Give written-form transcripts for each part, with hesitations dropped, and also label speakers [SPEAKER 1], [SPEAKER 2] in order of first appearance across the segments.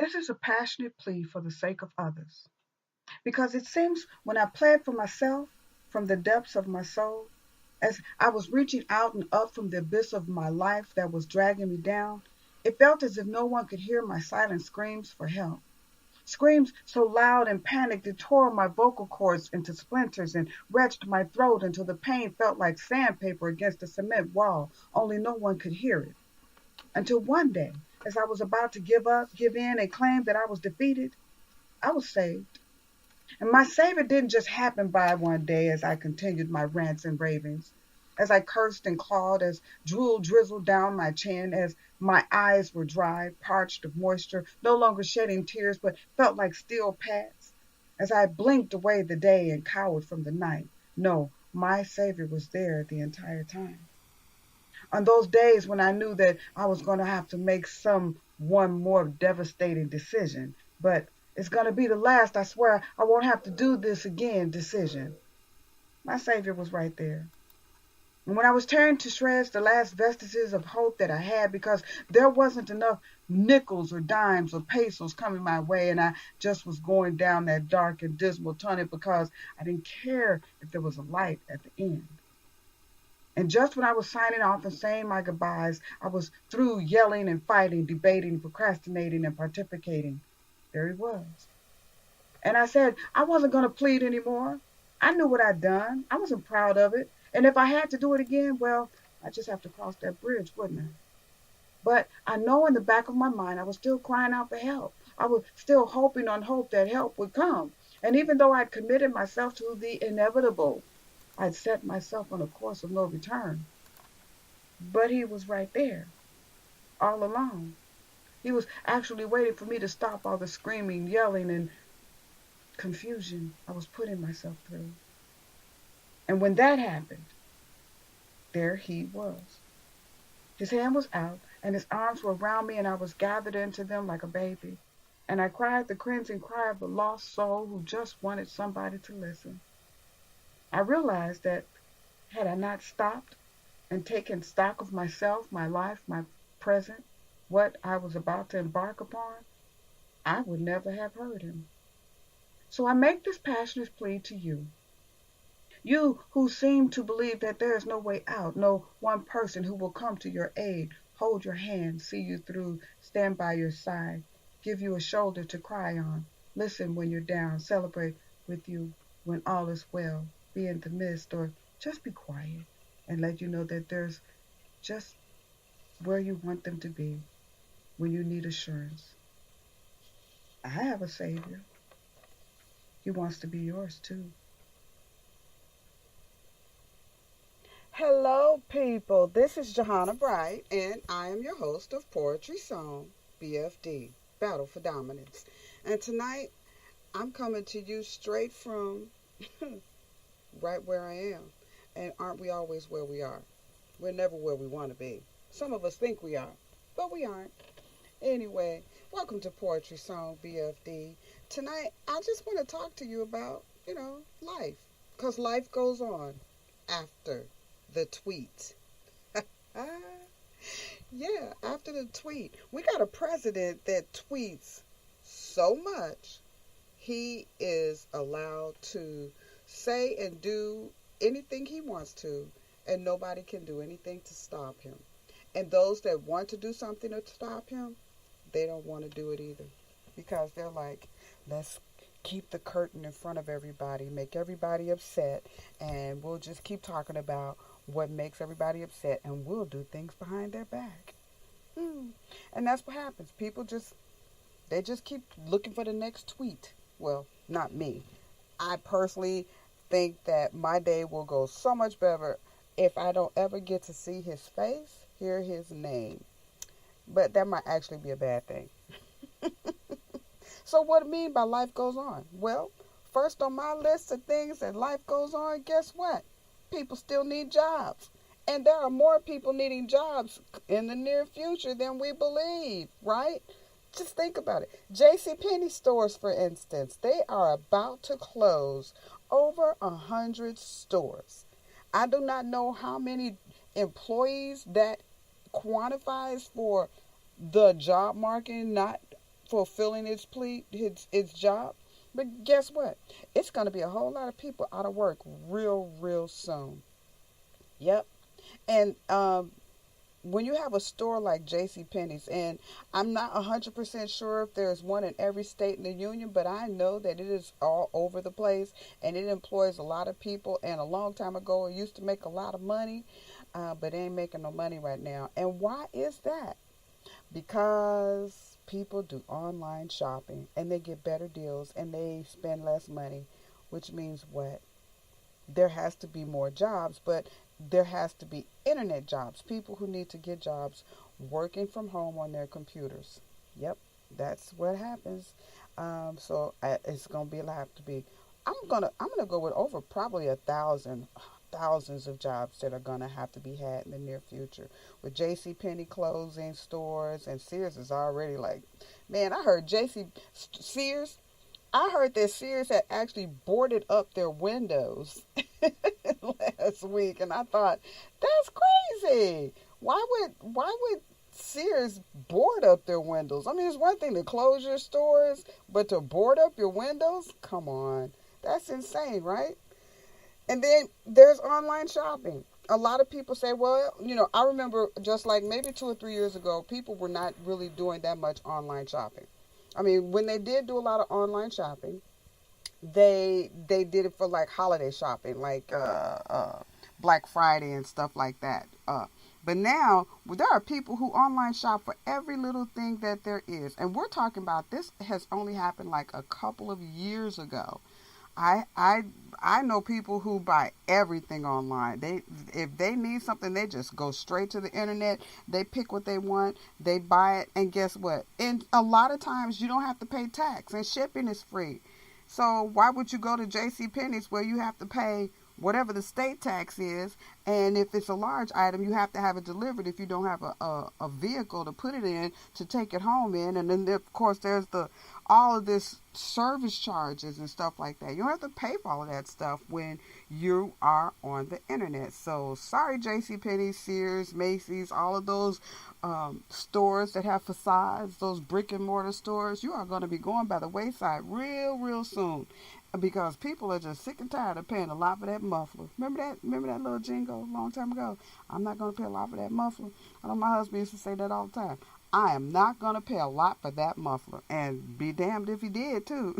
[SPEAKER 1] This is a passionate plea for the sake of others. Because it seems when I pled for myself from the depths of my soul, as I was reaching out and up from the abyss of my life that was dragging me down, it felt as if no one could hear my silent screams for help. Screams so loud and panicked it tore my vocal cords into splinters and wrenched my throat until the pain felt like sandpaper against a cement wall, only no one could hear it. Until one day, as I was about to give up, give in, and claim that I was defeated, I was saved. And my Savior didn't just happen by one day as I continued my rants and ravings, as I cursed and clawed, as drool drizzled down my chin, as my eyes were dry, parched of moisture, no longer shedding tears, but felt like steel pads, as I blinked away the day and cowered from the night. No, my Savior was there the entire time. On those days when I knew that I was going to have to make some one more devastating decision, but it's going to be the last, I swear I won't have to do this again decision. My Savior was right there. And when I was tearing to shreds the last vestiges of hope that I had because there wasn't enough nickels or dimes or pesos coming my way, and I just was going down that dark and dismal tunnel because I didn't care if there was a light at the end. And just when I was signing off and saying my goodbyes, I was through yelling and fighting, debating, procrastinating, and pontificating. There he was. And I said I wasn't going to plead anymore. I knew what I'd done. I wasn't proud of it. And if I had to do it again, well, I just have to cross that bridge, wouldn't I? But I know in the back of my mind, I was still crying out for help. I was still hoping on hope that help would come. And even though I'd committed myself to the inevitable, I'd set myself on a course of no return. But he was right there, all along. He was actually waiting for me to stop all the screaming, yelling, and confusion I was putting myself through. And when that happened, there he was. His hand was out, and his arms were around me, and I was gathered into them like a baby. And I cried the cleansing cry of a lost soul who just wanted somebody to listen. I realized that had I not stopped and taken stock of myself, my life, my present, what I was about to embark upon, I would never have heard him. So I make this passionate plea to you. You who seem to believe that there is no way out, no one person who will come to your aid, hold your hand, see you through, stand by your side, give you a shoulder to cry on, listen when you're down, celebrate with you when all is well, be in the midst, or just be quiet and let you know that there's just where you want them to be when you need assurance. I have a Savior. He wants to be yours too. Hello, people. This is Johanna Bright, and I am your host of Poetry Song, BFD, Battle for Dominance. And tonight, I'm coming to you straight from right where I am. And aren't we always where we are? We're never where we want to be. Some of us think we are, but we aren't. Anyway, welcome to Poetry Song, BFD. Tonight, I just want to talk to you about, life. Because life goes on after the tweet. Yeah, after the tweet. We got a president that tweets so much, he is allowed to say and do anything he wants to, and nobody can do anything to stop him. And those that want to do something to stop him, they don't want to do it either. Because they're like, let's keep the curtain in front of everybody, make everybody upset, and we'll just keep talking about what makes everybody upset, and we'll do things behind their back. And that's what happens. People they just keep looking for the next tweet. Well, not me. I personally think that my day will go so much better if I don't ever get to see his face, hear his name. But that might actually be a bad thing. So what do I mean by life goes on? Well, first on my list of things that life goes on, guess what? People still need jobs. And there are more people needing jobs in the near future than we believe, right? Just think about it. JCPenney stores, for instance, they are about to close over 100 stores. I do not know how many employees that quantifies for the job market, not fulfilling its job. But guess what? It's going to be a whole lot of people out of work real soon. Yep. And when you have a store like J.C. Penney's, and I'm not 100% sure if there's one in every state in the union, but I know that it is all over the place, and it employs a lot of people. And a long time ago, it used to make a lot of money, but it ain't making no money right now. And why is that? Because people do online shopping, and they get better deals, and they spend less money, which means what? There has to be more jobs, but there has to be internet jobs, people who need to get jobs working from home on their computers. Yep, that's what happens. It's gonna be have to be. I'm gonna go with over probably thousands of jobs that are gonna have to be had in the near future. With J.C. Penney closing stores, and Sears is already like, man, I heard Sears. I heard that Sears had actually boarded up their windows last week, and I thought, that's crazy. Why would Sears board up their windows? I mean, it's one thing to close your stores, but to board up your windows? Come on. That's insane, right? And then there's online shopping. A lot of people say, well, I remember just like maybe 2 or 3 years ago, people were not really doing that much online shopping. I mean, when they did do a lot of online shopping, they did it for like holiday shopping, like Black Friday and stuff like that. But now there are people who online shop for every little thing that there is, and we're talking about this has only happened like a couple of years ago. I I I know people who buy everything online. If they need something, they just go straight to the internet. They pick what they want, they buy it, and guess what? And a lot of times you don't have to pay tax, and shipping is free. So why would you go to J.C. Penney's where you have to pay whatever the state tax is, and if it's a large item, you have to have it delivered if you don't have a vehicle to put it in to take it home in, and then of course there's all of this service charges and stuff like that. You don't have to pay for all of that stuff when you are on the internet. So sorry, JCPenney, Sears, Macy's, all of those stores that have facades, those brick and mortar stores, you are going to be going by the wayside real soon, because people are just sick and tired of paying a lot for that muffler. Remember that little jingle a long time ago? I'm not going to pay a lot for that muffler. I know my husband used to say that all the time. I am not going to pay a lot for that muffler. And be damned if he did, too.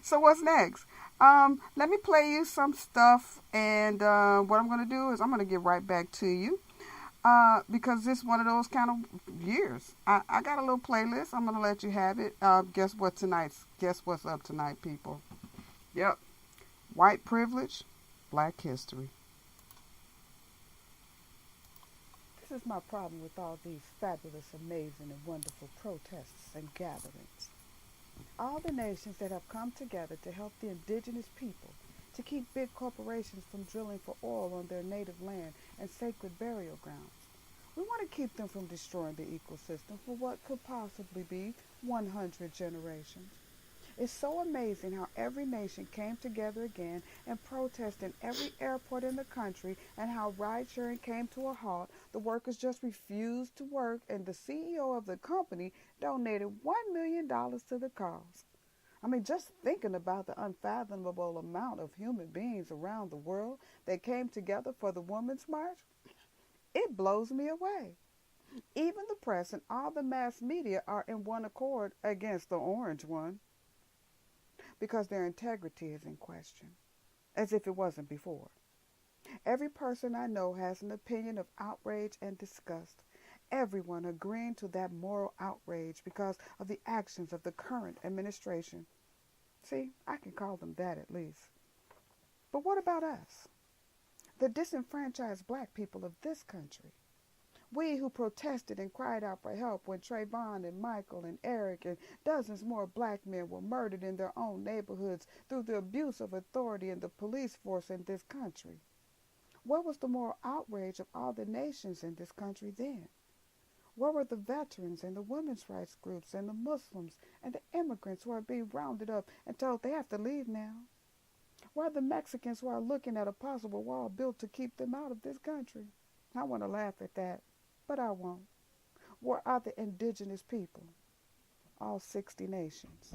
[SPEAKER 1] So what's next? Let me play you some stuff. And what I'm going to do is I'm going to get right back to you. Because this is one of those kind of years. I got a little playlist. I'm going to let you have it. Guess what's up tonight, people? Yep. White privilege, black history. This is my problem with all these fabulous, amazing, and wonderful protests and gatherings. All the nations that have come together to help the indigenous people, to keep big corporations from drilling for oil on their native land and sacred burial grounds. We want to keep them from destroying the ecosystem for what could possibly be 100 generations. It's so amazing how every nation came together again and protested in every airport in the country, and how ride-sharing came to a halt. The workers just refused to work, and the CEO of the company donated $1 million to the cause. I mean, just thinking about the unfathomable amount of human beings around the world that came together for the Women's March, it blows me away. Even the press and all the mass media are in one accord against the orange one, because their integrity is in question, as if it wasn't before. Every person I know has an opinion of outrage and disgust, everyone agreeing to that moral outrage because of the actions of the current administration. See, I can call them that at least. But what about us, the disenfranchised black people of this country? We who protested and cried out for help when Trayvon and Michael and Eric and dozens more black men were murdered in their own neighborhoods through the abuse of authority in the police force in this country. Where was the moral outrage of all the nations in this country then? Where were the veterans and the women's rights groups and the Muslims and the immigrants who are being rounded up and told they have to leave now? Where are the Mexicans who are looking at a possible wall built to keep them out of this country? I want to laugh at that, but I won't. Where are the indigenous people? All 60 nations.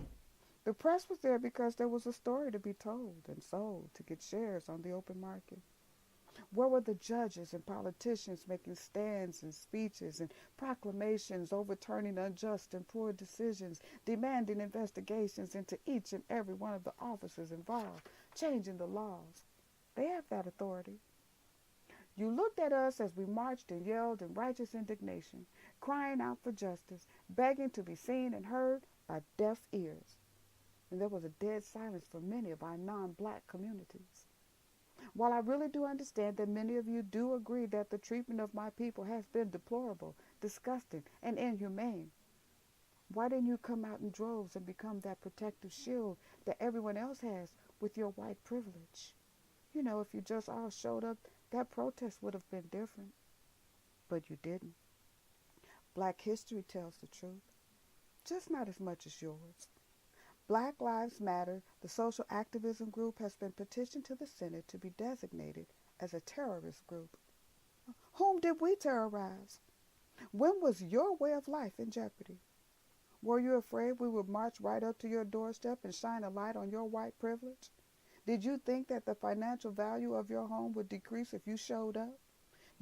[SPEAKER 1] The press was there because there was a story to be told and sold to get shares on the open market. Where were the judges and politicians making stands and speeches and proclamations overturning unjust and poor decisions, demanding investigations into each and every one of the officers involved, changing the laws? They have that authority. You looked at us as we marched and yelled in righteous indignation, crying out for justice, begging to be seen and heard by deaf ears. And there was a dead silence for many of our non-black communities. While I really do understand that many of you do agree that the treatment of my people has been deplorable, disgusting, and inhumane, why didn't you come out in droves and become that protective shield that everyone else has with your white privilege? You know, if you just all showed up, that protest would have been different. But you didn't. Black history tells the truth, just not as much as yours. Black Lives Matter, the social activism group, has been petitioned to the Senate to be designated as a terrorist group. Whom did we terrorize? When was your way of life in jeopardy? Were you afraid we would march right up to your doorstep and shine a light on your white privilege? Did you think that the financial value of your home would decrease if you showed up?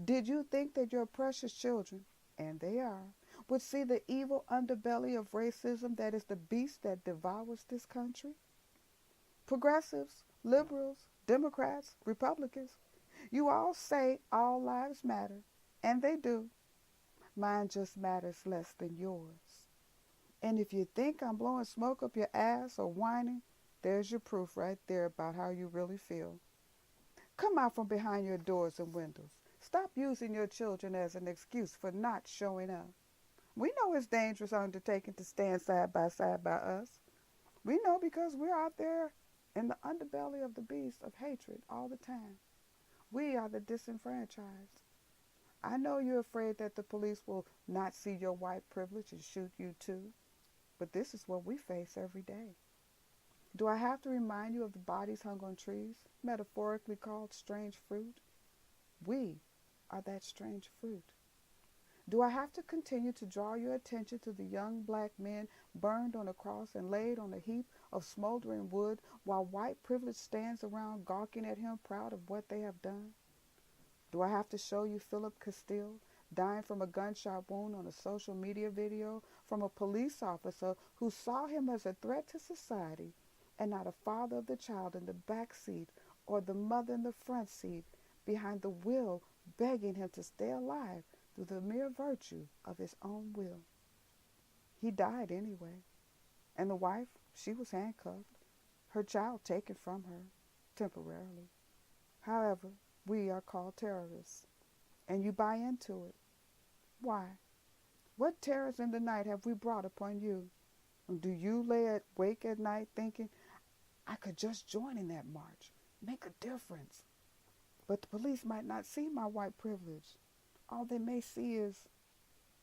[SPEAKER 1] Did you think that your precious children, and they are, would see the evil underbelly of racism that is the beast that devours this country? Progressives, liberals, Democrats, Republicans, you all say all lives matter, and they do. Mine just matters less than yours. And if you think I'm blowing smoke up your ass or whining, there's your proof right there about how you really feel. Come out from behind your doors and windows. Stop using your children as an excuse for not showing up. We know it's dangerous undertaking to stand side by us. We know because we're out there in the underbelly of the beast of hatred all the time. We are the disenfranchised. I know you're afraid that the police will not see your white privilege and shoot you too, but this is what we face every day. Do I have to remind you of the bodies hung on trees, metaphorically called strange fruit? We are that strange fruit. Do I have to continue to draw your attention to the young black men burned on a cross and laid on a heap of smoldering wood while white privilege stands around gawking at him, proud of what they have done? Do I have to show you Philip Castile dying from a gunshot wound on a social media video from a police officer who saw him as a threat to society and not a father of the child in the back seat or the mother in the front seat behind the wheel begging him to stay alive through the mere virtue of his own will? He died anyway. And the wife, she was handcuffed, her child taken from her temporarily. However, we are called terrorists, and you buy into it. Why? What terrors in the night have we brought upon you? Do you lay awake at night thinking, I could just join in that march, make a difference? But the police might not see my white privilege. All they may see is,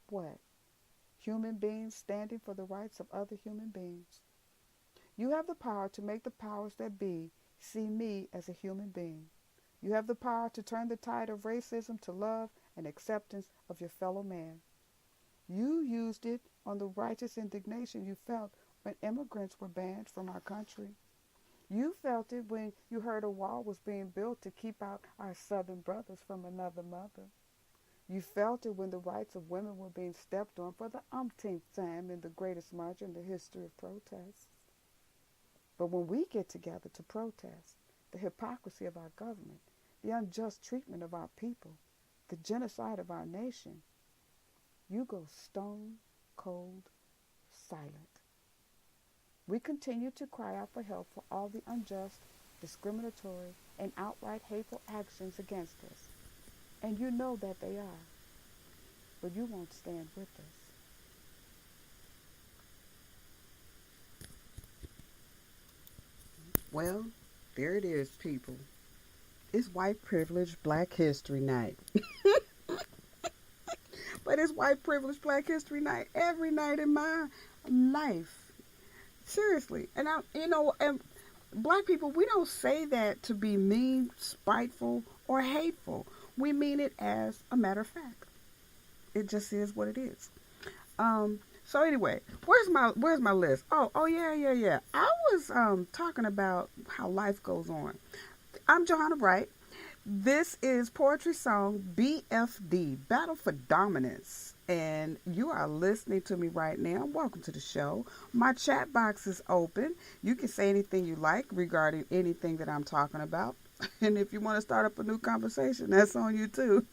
[SPEAKER 1] what? Human beings standing for the rights of other human beings. You have the power to make the powers that be see me as a human being. You have the power to turn the tide of racism to love and acceptance of your fellow man. You used it on the righteous indignation you felt when immigrants were banned from our country. You felt it when you heard a wall was being built to keep out our southern brothers from another mother. You felt it when the rights of women were being stepped on for the umpteenth time in the greatest march in the history of protests. But when we get together to protest the hypocrisy of our government, the unjust treatment of our people, the genocide of our nation, you go stone cold silent. We continue to cry out for help for all the unjust, discriminatory, and outright hateful actions against us. And you know that they are. But you won't stand with us. Well, there it is, people. It's white privilege Black History Night. But it's white privilege Black History Night every night in my life. Seriously. And and black people, we don't say that to be mean, spiteful, or hateful. We mean it as a matter of fact. It just is what it is.
[SPEAKER 2] So anyway, where's my list? Oh yeah. I was talking about how life goes on. I'm Johanna Bright. This is Poetry Song BFD, Battle for Dominance. And you are listening to me right now. Welcome to the show. My chat box is open. You can say anything you like regarding anything that I'm talking about. And if you want to start up a new conversation, that's on you too.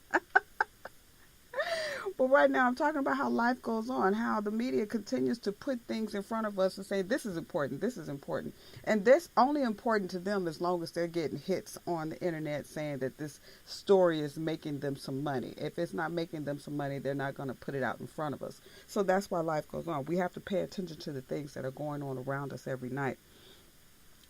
[SPEAKER 2] But right now, I'm talking about how life goes on, how the media continues to put things in front of us and say, this is important, this is important. And this only important to them as long as they're getting hits on the internet saying that this story is making them some money. If it's not making them some money, they're not going to put it out in front of us. So that's why life goes on. We have to pay attention to the things that are going on around us every night.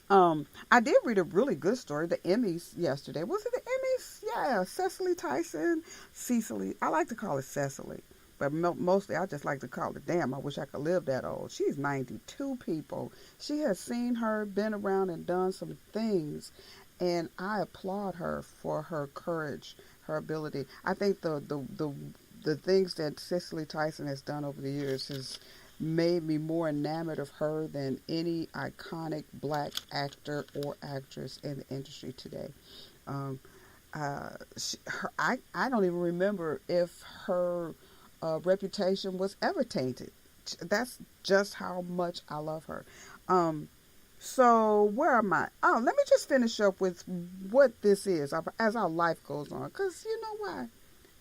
[SPEAKER 2] I did read a really good story, the Emmys yesterday. Was it the Emmys? Yeah, Cecily Tyson, Cecily. I like to call it Cecily, but mostly I just like to call it. Damn, I wish I could live that old. She's 92, people. She has seen her, been around, and done some things, and I applaud her for her courage, her ability. I think the things that Cecily Tyson has done over the years has made me more enamored of her than any iconic black actor or actress in the industry today. Um, I don't even remember if her reputation was ever tainted. That's just how much I love her. So where am I? Oh, let me just finish up with what this is as our life goes on. Because you know why?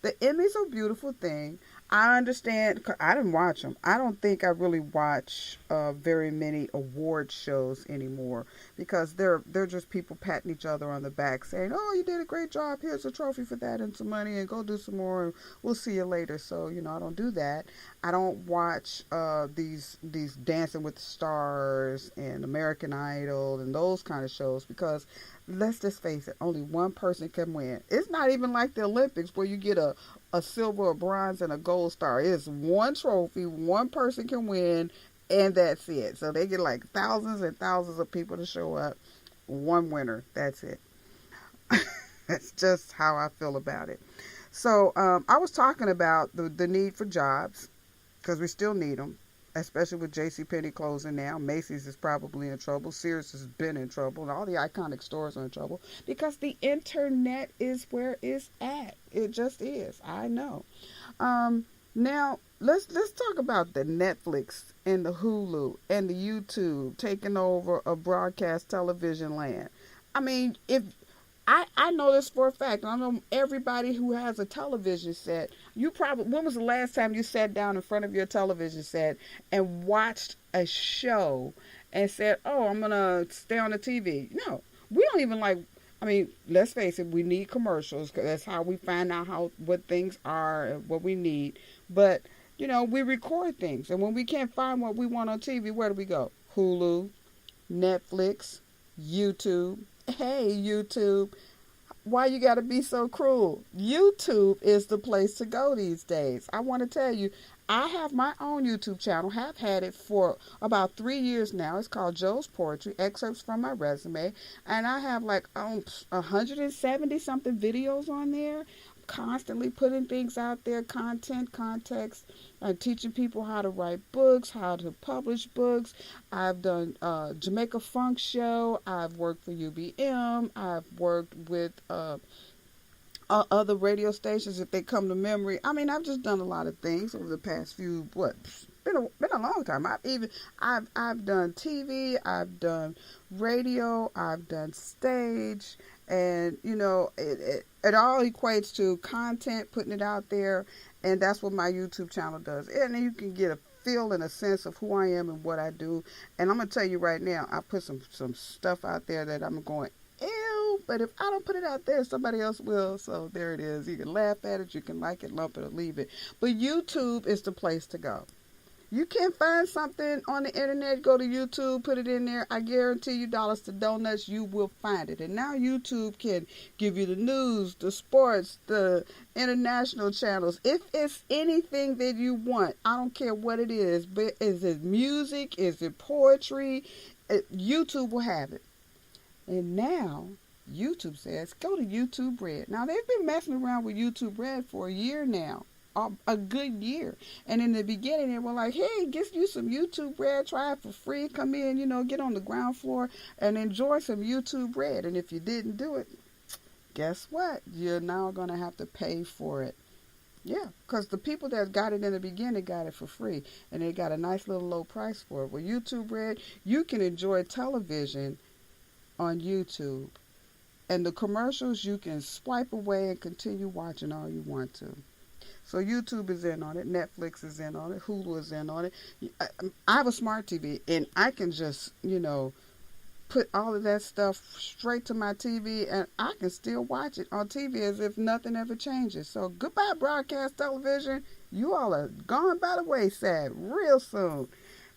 [SPEAKER 2] The Emmys are a beautiful thing. I understand. I didn't watch them. I don't think I really watch very many award shows anymore because they're just people patting each other on the back, saying, "Oh, you did a great job. Here's a trophy for that and some money, and go do some more. And we'll see you later." So I don't do that. I don't watch these Dancing with the Stars and American Idol and those kind of shows because let's just face it, only one person can win. It's not even like the Olympics where you get a silver, a bronze, and a gold star. It's one trophy, one person can win, and that's it. So they get like thousands and thousands of people to show up. One winner, that's it. That's just how I feel about it. So I was talking about the need for jobs because we still need them, especially with JCPenney closing now. Macy's is probably in trouble. Sears has been in trouble. And all the iconic stores are in trouble because the internet is where it's at. It just is. I know. Now, let's talk about the Netflix and the Hulu and the YouTube taking over a broadcast television land. I mean, if I know this for a fact. I know everybody who has a television set. When was the last time you sat down in front of your television set and watched a show and said, "Oh, I'm gonna stay on the TV"? No, we don't even like. I mean, let's face it. We need commercials because that's how we find out what things are and what we need. But we record things, and when we can't find what we want on TV, where do we go? Hulu, Netflix, YouTube. Hey, YouTube. Why you gotta be so cruel? YouTube is the place to go these days. I want to tell you, I have my own YouTube channel, have had it for about 3 years now. It's called Joe's Poetry, excerpts from my resume. And I have like 170 something videos on there, constantly putting things out there, content, context, teaching people how to write books, how to publish books. I've done Jamaica Funk Show. I've worked for UBM. I've worked with other radio stations if they come to memory. I mean, I've just done a lot of things over the past few been a long time. I've done TV, I've done radio, I've done stage, and it all equates to content, putting it out there, and that's what my YouTube channel does. And then you can get a feel and a sense of who I am and what I do. And I'm gonna tell you right now, I put some stuff out there that I'm going, ew, but if I don't put it out there, somebody else will. So there it is. You can laugh at it, you can like it, lump it, or leave it. But YouTube is the place to go. You can't find something on the internet, go to YouTube, put it in there. I guarantee you, dollars to donuts, you will find it. And now YouTube can give you the news, the sports, the international channels. If it's anything that you want, I don't care what it is, but is it music, is it poetry, YouTube will have it. And now YouTube says, go to YouTube Red. Now, they've been messing around with YouTube Red for a year now. a good year. And in the beginning, they were like, hey, get you some YouTube Red, try it for free, come in, get on the ground floor and enjoy some YouTube Red. And if you didn't do it, guess what? You're now going to have to pay for it. Yeah, because the people that got it in the beginning got it for free, and they got a nice little low price for it. With YouTube Red, you can enjoy television on YouTube, and the commercials you can swipe away and continue watching all you want to. So YouTube is in on it, Netflix is in on it, Hulu is in on it. I have a smart TV, and I can just, put all of that stuff straight to my TV, and I can still watch it on TV as if nothing ever changes. So goodbye, broadcast television. You all are gone by the wayside real soon.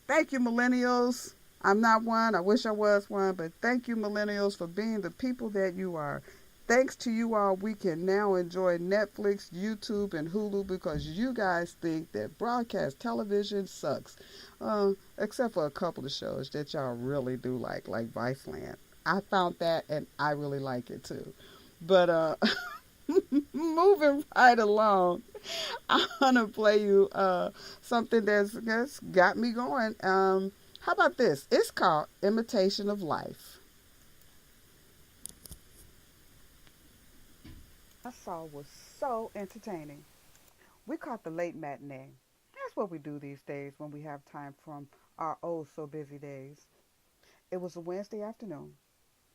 [SPEAKER 2] Thank you, millennials. I'm not one. I wish I was one, but thank you, millennials, for being the people that you are. Thanks to you all, we can now enjoy Netflix, YouTube, and Hulu because you guys think that broadcast television sucks. Except for a couple of shows that y'all really do like Viceland. I found that and I really like it too. But moving right along, I'm gonna play you something that's got me going. How about this? It's called Imitation of Life. I saw was so entertaining. We caught the late matinee. That's what we do these days when we have time from our oh so busy days. It was a Wednesday afternoon.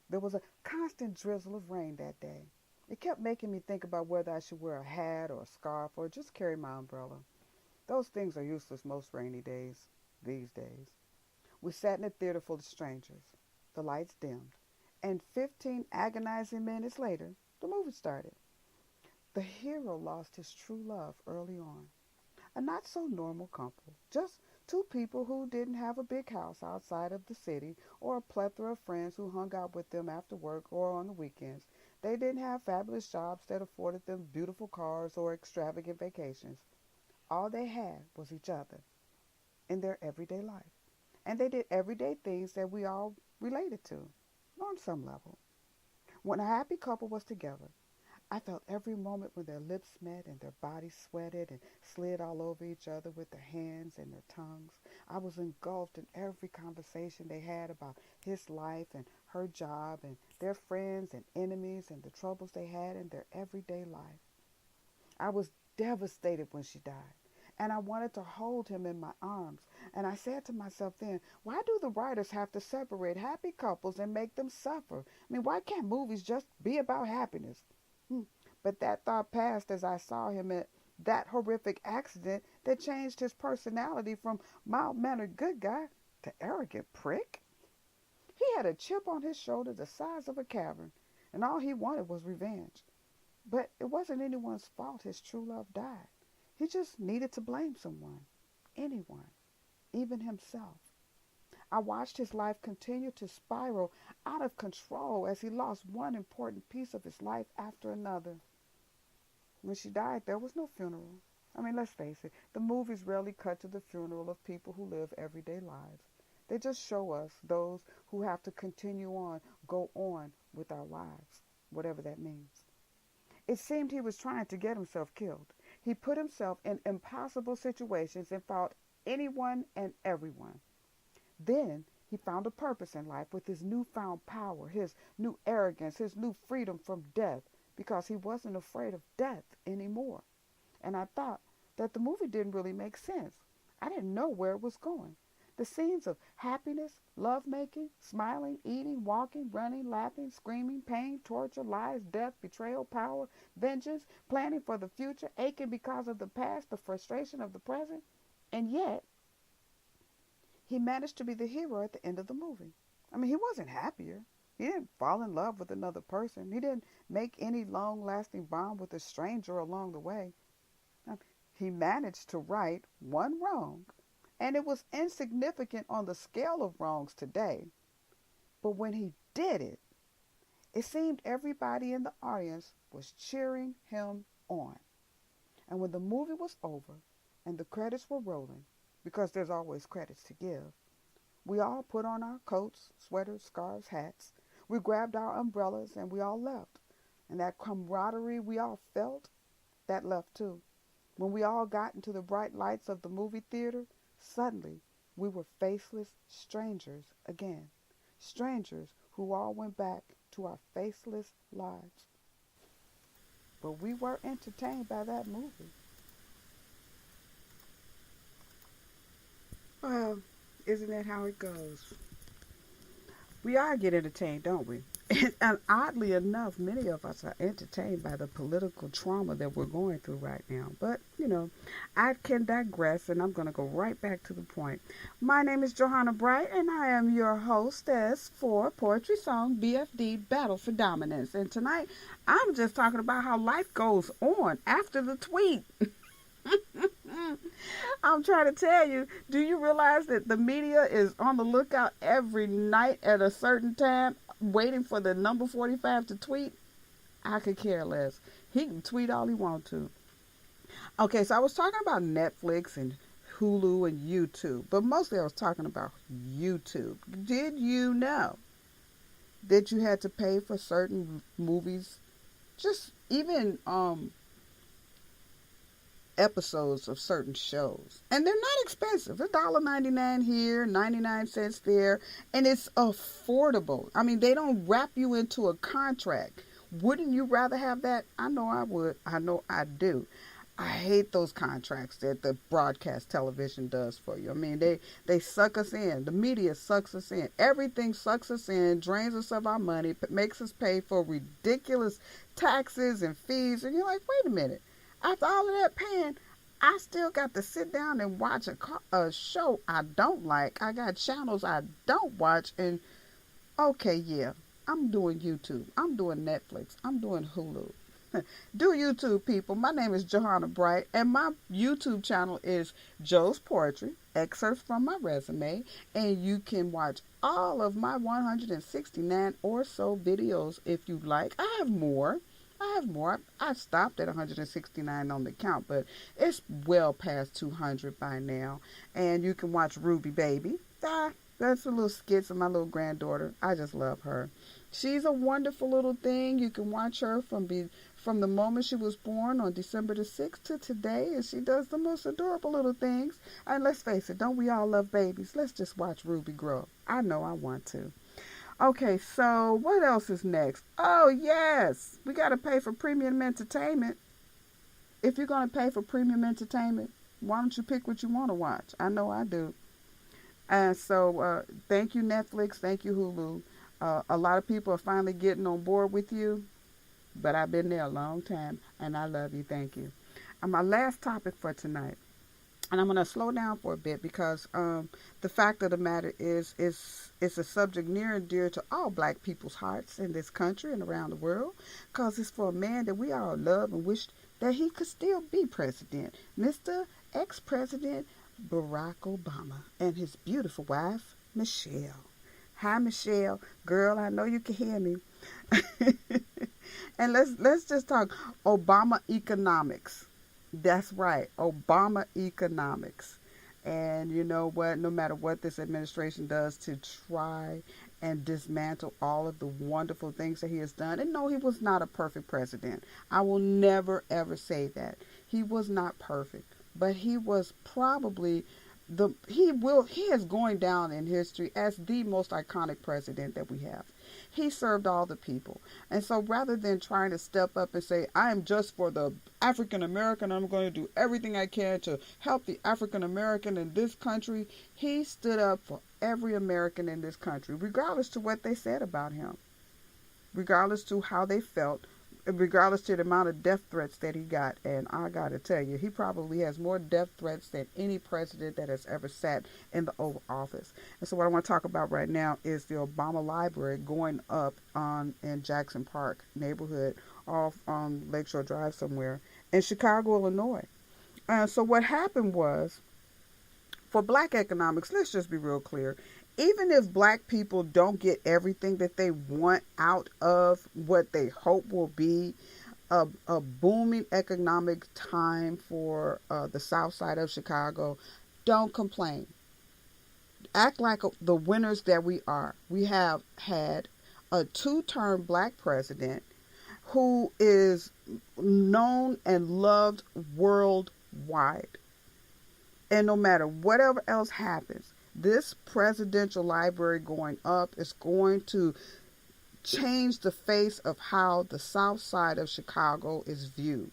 [SPEAKER 2] There was a constant drizzle of rain that day. It kept making me think about whether I should wear a hat or a scarf or just carry my umbrella. Those things are useless most rainy days these days. We sat in a theater full of strangers. The lights dimmed. And 15 agonizing minutes later, the movie started. The hero lost his true love early on. A not so normal couple. Just two people who didn't have a big house outside of the city or a plethora of friends who hung out with them after work or on the weekends. They didn't have fabulous jobs that afforded them beautiful cars or extravagant vacations. All they had was each other in their everyday life. And they did everyday things that we all related to on some level. When a happy couple was together, I felt every moment when their lips met and their bodies sweated and slid all over each other with their hands and their tongues. I was engulfed in every conversation they had about his life and her job and their friends and enemies and the troubles they had in their everyday life. I was devastated when she died, and I wanted to hold him in my arms. And I said to myself then, why do the writers have to separate happy couples and make them suffer? I mean, why can't movies just be about happiness? But that thought passed as I saw him at that horrific accident that changed his personality from mild-mannered good guy to arrogant prick. He had a chip on his shoulder the size of a cavern, and all he wanted was revenge. But it wasn't anyone's fault his true love died. He just needed to blame someone, anyone, even himself. I watched his life continue to spiral out of control as he lost one important piece of his life after another. When she died, there was no funeral. I mean, let's face it, the movies rarely cut to the funeral of people who live everyday lives. They just show us those who have to continue on, go on with our lives, whatever that means. It seemed he was trying to get himself killed. He put himself in impossible situations and fought anyone and everyone. Then he found a purpose in life with his newfound power, his new arrogance, his new freedom from death, because he wasn't afraid of death anymore. And I thought that the movie didn't really make sense. I didn't know where it was going. The scenes of happiness, lovemaking, smiling, eating, walking, running, laughing, screaming, pain, torture, lies, death, betrayal, power, vengeance, planning for the future, aching because of the past, the frustration of the present. And yet, he managed to be the hero at the end of the movie. I mean, he wasn't happier. He didn't fall in love with another person. He didn't make any long-lasting bond with a stranger along the way. He managed to right one wrong, and it was insignificant on the scale of wrongs today. But when he did it, it seemed everybody in the audience was cheering him on. And when the movie was over and the credits were rolling, because there's always credits to give, we all put on our coats, sweaters, scarves, hats. We grabbed our umbrellas and we all left. And that camaraderie we all felt, that left too. When we all got into the bright lights of the movie theater, suddenly we were faceless strangers again. Strangers who all went back to our faceless lives. But we were entertained by that movie. Well, isn't that how it goes? We all get entertained, don't we? And oddly enough, many of us are entertained by the political trauma that we're going through right now. But, I can digress, and I'm going to go right back to the point. My name is Johanna Bright, and I am your hostess for Poetry Song BFD Battle for Dominance. And tonight, I'm just talking about how life goes on after the tweet. I'm trying to tell you, do you realize that the media is on the lookout every night at a certain time waiting for the number 45 to tweet? I could care less. He can tweet all he wants to. Okay, so I was talking about Netflix and Hulu and YouTube, but mostly I was talking about YouTube. Did you know that you had to pay for certain movies? Just even episodes of certain shows, and they're not expensive. $1.99 here, 99 cents there, and it's affordable. I mean, they don't wrap you into a contract. Wouldn't you rather have that? I know I would. I know I do. I hate those contracts that the broadcast television does for you. I mean, they suck us in. The media sucks us in. Everything sucks us in, drains us of our money, makes us pay for ridiculous taxes and fees, and you're like, wait a minute. After all of that paying, I still got to sit down and watch a show I don't like. I got channels I don't watch. And okay, yeah, I'm doing YouTube. I'm doing Netflix. I'm doing Hulu. Do YouTube, people. My name is Johanna Bright, and my YouTube channel is Joe's Poetry, excerpts from my resume, and you can watch all of my 169 or so videos if you like. I have more. I stopped at 169 on the count, but it's well past 200 by now. And you can watch Ruby Baby. That's a little skits of my little granddaughter. I just love her. She's a wonderful little thing. You can watch her from the moment she was born on December the 6th to today, and she does the most adorable little things. And let's face it, don't we all love babies? Let's just watch Ruby grow. I know I want to. Okay, so what else is next? Oh, yes. We got to pay for premium entertainment. If you're going to pay for premium entertainment, why don't you pick what you want to watch? I know I do. And so thank you, Netflix. Thank you, Hulu. A lot of people are finally getting on board with you, but I've been there a long time, and I love you. Thank you. And my last topic for tonight, and I'm going to slow down for a bit because the fact of the matter is it's a subject near and dear to all black people's hearts in this country and around the world, because it's for a man that we all love and wish that he could still be president, Mr. Ex-President Barack Obama and his beautiful wife, Michelle. Hi, Michelle. Girl, I know you can hear me. And let's just talk Obama economics. That's right, Obama economics. And you know what? No matter what this administration does to try and dismantle all of the wonderful things that he has done, and no, he was not a perfect president. I will never, ever say that. He was not perfect. But he was probably he is going down in history as the most iconic president that we have. He served all the people. And so rather than trying to step up and say, I am just for the African American, I'm going to do everything I can to help the African American in this country, he stood up for every American in this country, regardless to what they said about him, regardless to how they felt, regardless to the amount of death threats that he got. And I got to tell you, he probably has more death threats than any president that has ever sat in the Oval Office. And so what I want to talk about right now is the Obama Library going up in Jackson Park neighborhood off on Lakeshore Drive somewhere in Chicago, Illinois. So what happened was, for black economics, let's just be real clear. Even if black people don't get everything that they want out of what they hope will be a booming economic time for the south side of Chicago, don't complain. Act like the winners that we are. We have had a 2-term black president who is known and loved worldwide. wide. And no matter whatever else happens, this presidential library going up is going to change the face of how the south side of Chicago is viewed.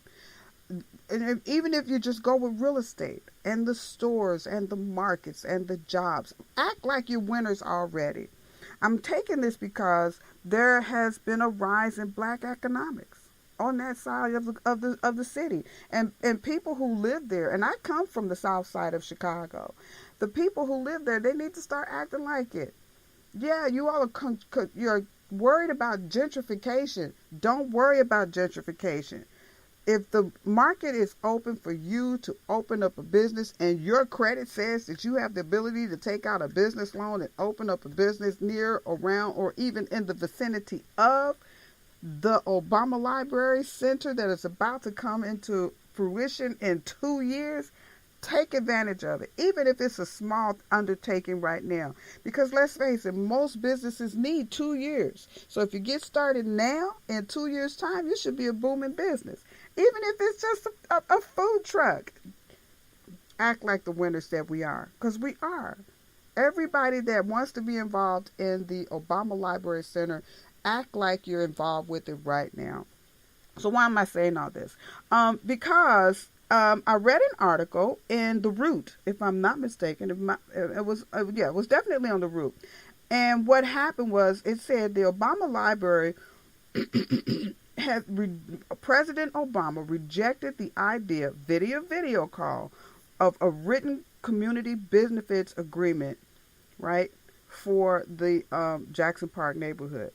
[SPEAKER 2] And even if you just go with real estate and the stores and the markets and the jobs, act like you're winners already. I'm taking this because there has been a rise in black economics on that side of the city, and people who live there. And I come from the south side of Chicago. The people who live there, they need to start acting like it. Yeah, you all you're worried about gentrification. Don't worry about gentrification. If the market is open for you to open up a business and your credit says that you have the ability to take out a business loan and open up a business near, around, or even in the vicinity of the Obama Library Center that is about to come into fruition in 2 years, take advantage of it, even if it's a small undertaking right now. Because let's face it, most businesses need 2 years. So if you get started now, in 2 years' time, you should be a booming business. Even if it's just a food truck. Act like the winners that we are, because we are. Everybody that wants to be involved in the Obama Library Center, act like you're involved with it right now. So why am I saying all this? Because I read an article in The Root, if I'm not mistaken. It was definitely on The Root. And what happened was, it said the Obama Library President Obama rejected the idea via video call of a written community benefits agreement, right, for the Jackson Park neighborhood.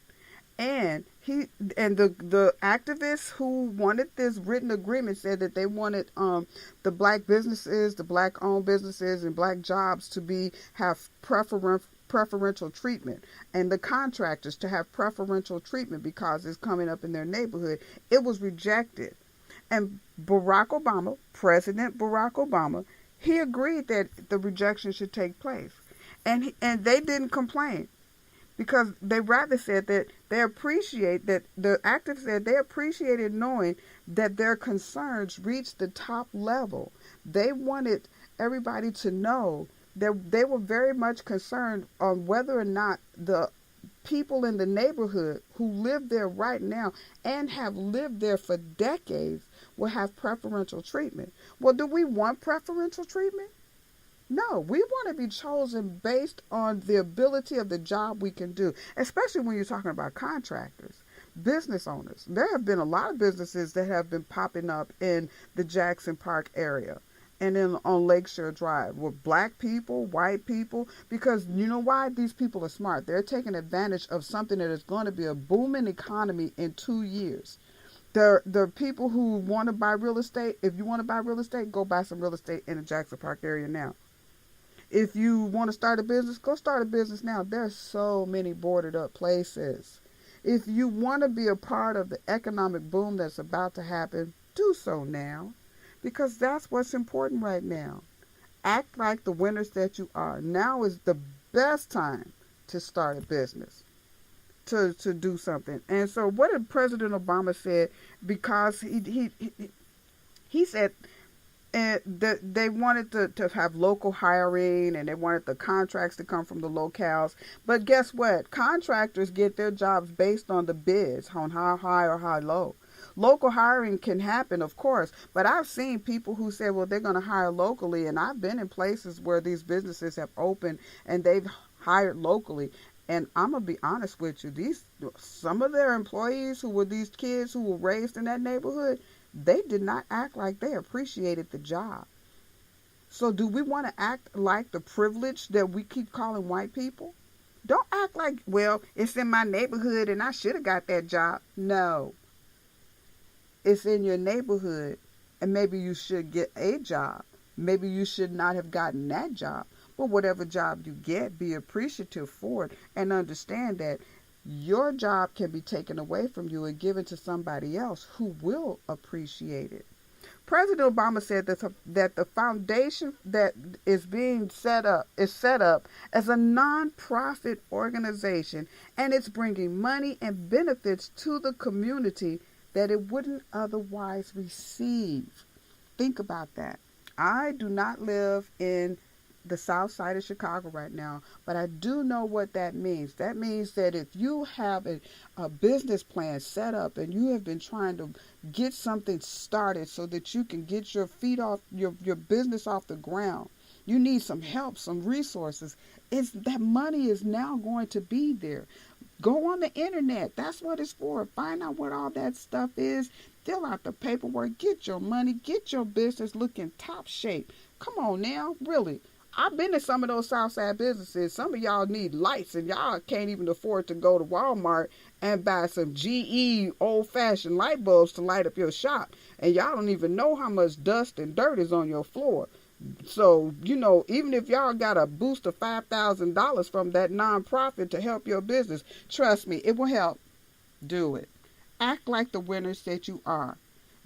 [SPEAKER 2] And the activists who wanted this written agreement said that they wanted the black businesses, the black owned businesses, and black jobs to have preferential treatment, and the contractors to have preferential treatment because it's coming up in their neighborhood. It was rejected. And President Barack Obama, he agreed that the rejection should take place. And they didn't complain, because they rather said that they appreciate that the activists said they appreciated knowing that their concerns reached the top level. They wanted everybody to know that they were very much concerned on whether or not the people in the neighborhood who live there right now and have lived there for decades will have preferential treatment. Well, do we want preferential treatment? No, we want to be chosen based on the ability of the job we can do, especially when you're talking about contractors, business owners. There have been a lot of businesses that have been popping up in the Jackson Park area and then on Lakeshore Drive with black people, white people, because you know why? These people are smart. They're taking advantage of something that is going to be a booming economy in 2 years. The people who want to buy real estate, if you want to buy real estate, go buy some real estate in the Jackson Park area now. If you want to start a business, go start a business now. There's so many boarded up places. If you want to be a part of the economic boom that's about to happen, do so now. Because that's what's important right now. Act like the winners that you are. Now is the best time to start a business, to do something. And so what did President Obama said? Because he said that they wanted to have local hiring, and they wanted the contracts to come from the locales. But guess what? Contractors get their jobs based on the bids, on how high or how low. Local hiring can happen, of course, but I've seen people who say, well, they're going to hire locally, and I've been in places where these businesses have opened and they've hired locally. And I'm going to be honest with you, some of their employees who were these kids who were raised in that neighborhood, they did not act like they appreciated the job. So do we want to act like the privilege that we keep calling white people? Don't act like, well, it's in my neighborhood and I should have got that job. No. It's in your neighborhood, and maybe you should get a job. Maybe you should not have gotten that job. But whatever job you get, be appreciative for it and understand that your job can be taken away from you and given to somebody else who will appreciate it. President Obama said that the foundation that is being set up as a non-profit organization, and it's bringing money and benefits to the community that it wouldn't otherwise receive. Think about that. I do not live in the south side of Chicago right now, but I do know what that means. That means that if you have a business plan set up and you have been trying to get something started so that you can get your feet off your business off the ground, you need some help, some resources. It's that money is now going to be there. Go on the internet. That's what it's for. Find out what all that stuff is. Fill out the paperwork. Get your money. Get your business looking top shape. Come on now, really. I've been to some of those Southside businesses. Some of y'all need lights and y'all can't even afford to go to Walmart and buy some GE old fashioned light bulbs to light up your shop. And y'all don't even know how much dust and dirt is on your floor. So, even if y'all got a boost of $5,000 from that nonprofit to help your business, trust me, it will help. Do it. Act like the winners that you are.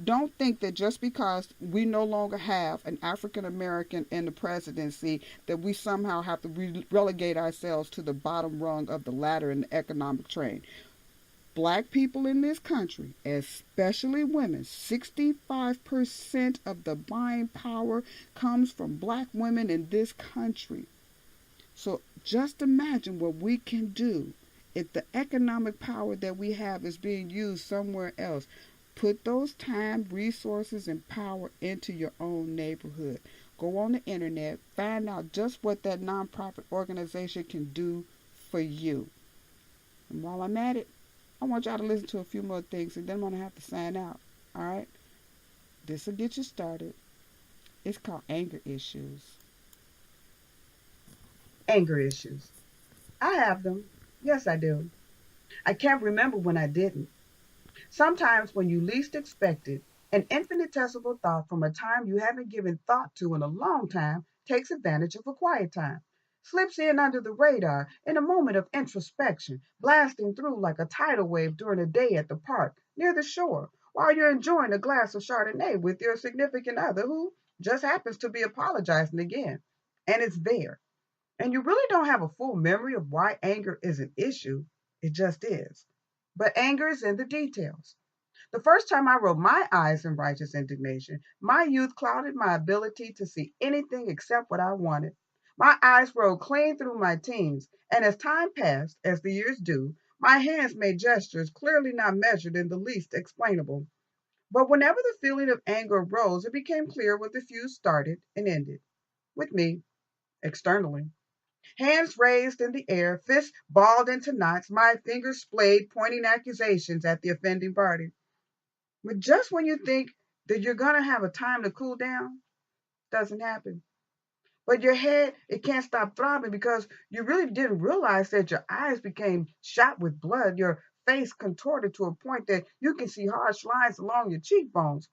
[SPEAKER 2] Don't think that just because we no longer have an African American in the presidency that we somehow have to relegate ourselves to the bottom rung of the ladder in the economic train. Black people in this country, especially women, 65% of the buying power comes from black women in this country. So just imagine what we can do if the economic power that we have is being used somewhere else. Put those time, resources, and power into your own neighborhood. Go on the internet, find out just what that nonprofit organization can do for you. And while I'm at it, I want y'all to listen to a few more things and then I'm going to have to sign out. All right? This will get you started. It's called Anger Issues.
[SPEAKER 1] Anger issues. I have them. Yes, I do. I can't remember when I didn't. Sometimes when you least expect it, an infinitesimal thought from a time you haven't given thought to in a long time takes advantage of a quiet time, slips in under the radar in a moment of introspection, blasting through like a tidal wave during a day at the park near the shore while you're enjoying a glass of Chardonnay with your significant other who just happens to be apologizing again. And it's there. And you really don't have a full memory of why anger is an issue. It just is. But anger is in the details. The first time I rolled my eyes in righteous indignation, my youth clouded my ability to see anything except what I wanted. My eyes rolled clean through my teens, and as time passed, as the years do, my hands made gestures clearly not measured in the least explainable. But whenever the feeling of anger arose, it became clear what the fuse started and ended. With me, externally. Hands raised in the air, fists balled into knots, my fingers splayed, pointing accusations at the offending party. But just when you think that you're going to have a time to cool down, doesn't happen. But your head, it can't stop throbbing because you really didn't realize that your eyes became shot with blood, your face contorted to a point that you can see harsh lines along your cheekbones.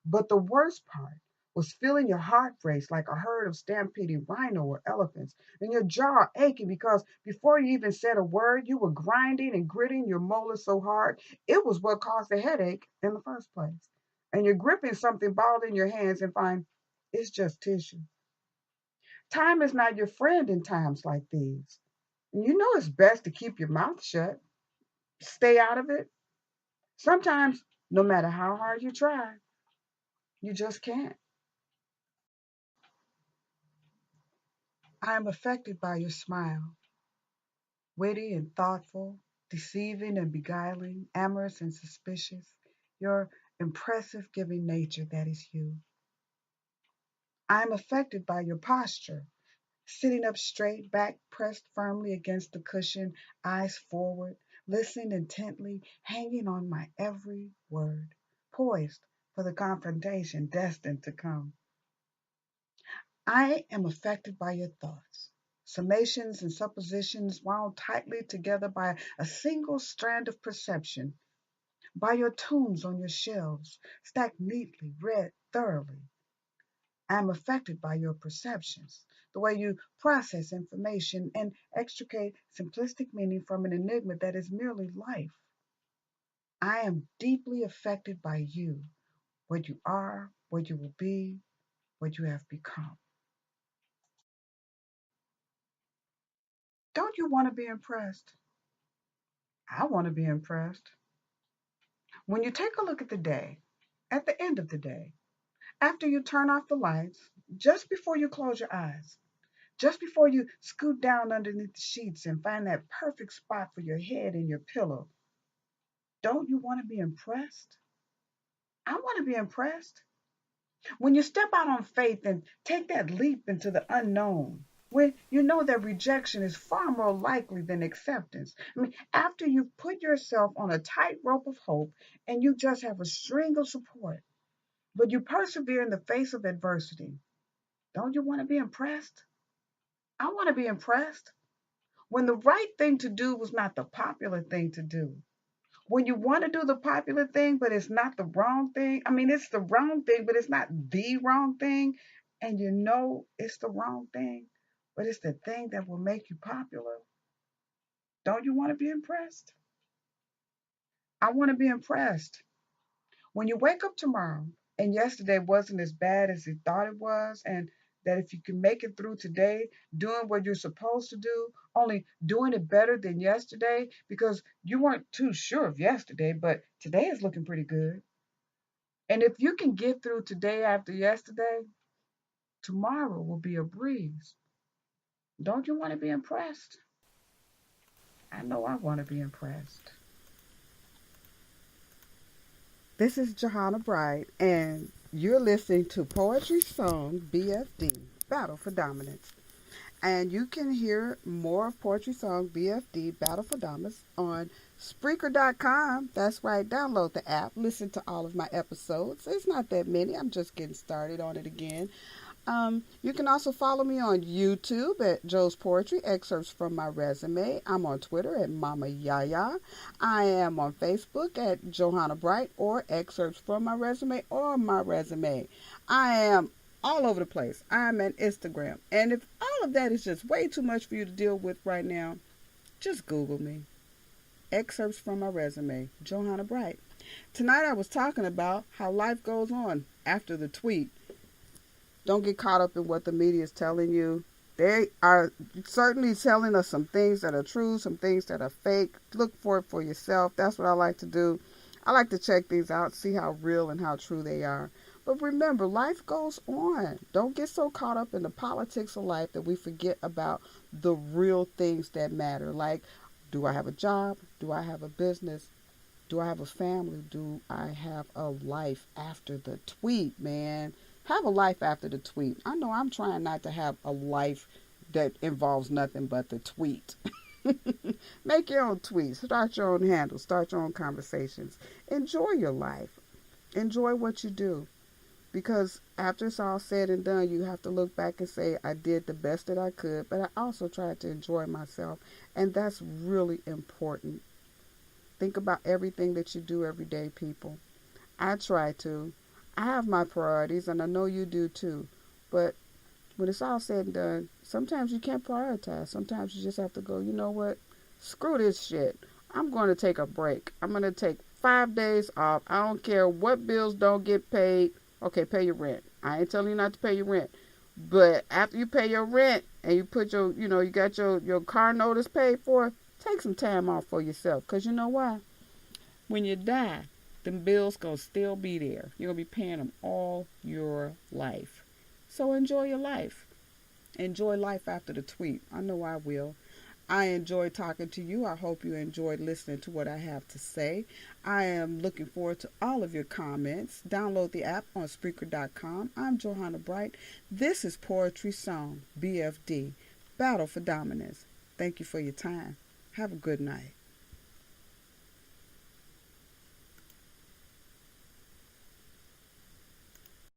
[SPEAKER 1] But the worst part was feeling your heart race like a herd of stampeding rhino or elephants, and your jaw aching because before you even said a word, you were grinding and gritting your molars so hard it was what caused the headache in the first place. And you're gripping something balled in your hands and find it's just tissue. Time is not your friend in times like these. And you know it's best to keep your mouth shut, stay out of it. Sometimes, no matter how hard you try, you just can't. I am affected by your smile, witty and thoughtful, deceiving and beguiling, amorous and suspicious, your impressive giving nature that is you. I am affected by your posture, sitting up straight, back pressed firmly against the cushion, eyes forward, listening intently, hanging on my every word, poised for the confrontation destined to come. I am affected by your thoughts, summations and suppositions wound tightly together by a single strand of perception, by your tomes on your shelves, stacked neatly, read thoroughly. I am affected by your perceptions, the way you process information and extricate simplistic meaning from an enigma that is merely life. I am deeply affected by you, what you are, what you will be, what you have become. Don't you want to be impressed? I want to be impressed. When you take a look at the day, at the end of the day, After you turn off the lights, just before you close your eyes, just before you scoot down underneath the sheets and find that perfect spot for your head and your pillow, don't you want to be impressed? I want to be impressed. When you step out on faith and take that leap into the unknown, when you know that rejection is far more likely than acceptance. I mean, after you've put yourself on a tightrope of hope and you just have a string of support, but you persevere in the face of adversity, don't you want to be impressed? I want to be impressed. When the right thing to do was not the popular thing to do. When you want to do the popular thing, but it's not the wrong thing. I mean, it's the wrong thing, but it's not the wrong thing. And you know it's the wrong thing, but it's the thing that will make you popular. Don't you want to be impressed? I want to be impressed. When you wake up tomorrow and yesterday wasn't as bad as you thought it was, and that if you can make it through today doing what you're supposed to do, only doing it better than yesterday because you weren't too sure of yesterday, but today is looking pretty good. And if you can get through today after yesterday, tomorrow will be a breeze. Don't you want to be impressed? I know I want to be impressed.
[SPEAKER 2] This is Johanna Bright, and you're listening to Poetry Song BFD Battle for Dominance. And you can hear more of Poetry Song BFD Battle for Dominance on Spreaker.com. That's right, download the app, listen to all of my episodes. It's not that many, I'm just getting started on it again. You can also follow me on YouTube at Joe's Poetry, excerpts from my resume. I'm on Twitter at Mama Yaya. I am on Facebook at Johanna Bright or excerpts from my resume or my resume. I am all over the place. I'm on Instagram. And if all of that is just way too much for you to deal with right now, just Google me. Excerpts from my resume, Johanna Bright. Tonight I was talking about how life goes on after the tweet. Don't get caught up in what the media is telling you. They are certainly telling us some things that are true, some things that are fake. Look for it for yourself. That's what I like to do. I like to check things out, see how real and how true they are. But remember, life goes on. Don't get so caught up in the politics of life that we forget about the real things that matter. Like, do I have a job? Do I have a business? Do I have a family? Do I have a life after the tweet, man? Have a life after the tweet. I know I'm trying not to have a life that involves nothing but the tweet. Make your own tweets. Start your own handles. Start your own conversations. Enjoy your life. Enjoy what you do. Because after it's all said and done, you have to look back and say, I did the best that I could, but I also tried to enjoy myself. And that's really important. Think about everything that you do every day, people. I try to. I have my priorities, and I know you do too. But when it's all said and done, sometimes you can't prioritize. Sometimes you just have to go, you know what? Screw this shit. I'm going to take a break. I'm going to take 5 days off. I don't care what bills don't get paid. Okay, pay your rent. I ain't telling you not to pay your rent. But after you pay your rent and you put your, you got your car notice paid for, take some time off for yourself. Because you know why? When you die, them bills gonna still be there. You're gonna be paying them all your life. So enjoy your life. Enjoy life after the tweet. I know I will. I enjoyed talking to you. I hope you enjoyed listening to what I have to say. I am looking forward to all of your comments. Download the app on Spreaker.com. I'm Johanna Bright. This is Poetry Song, BFD, Battle for Dominance. Thank you for your time. Have a good night.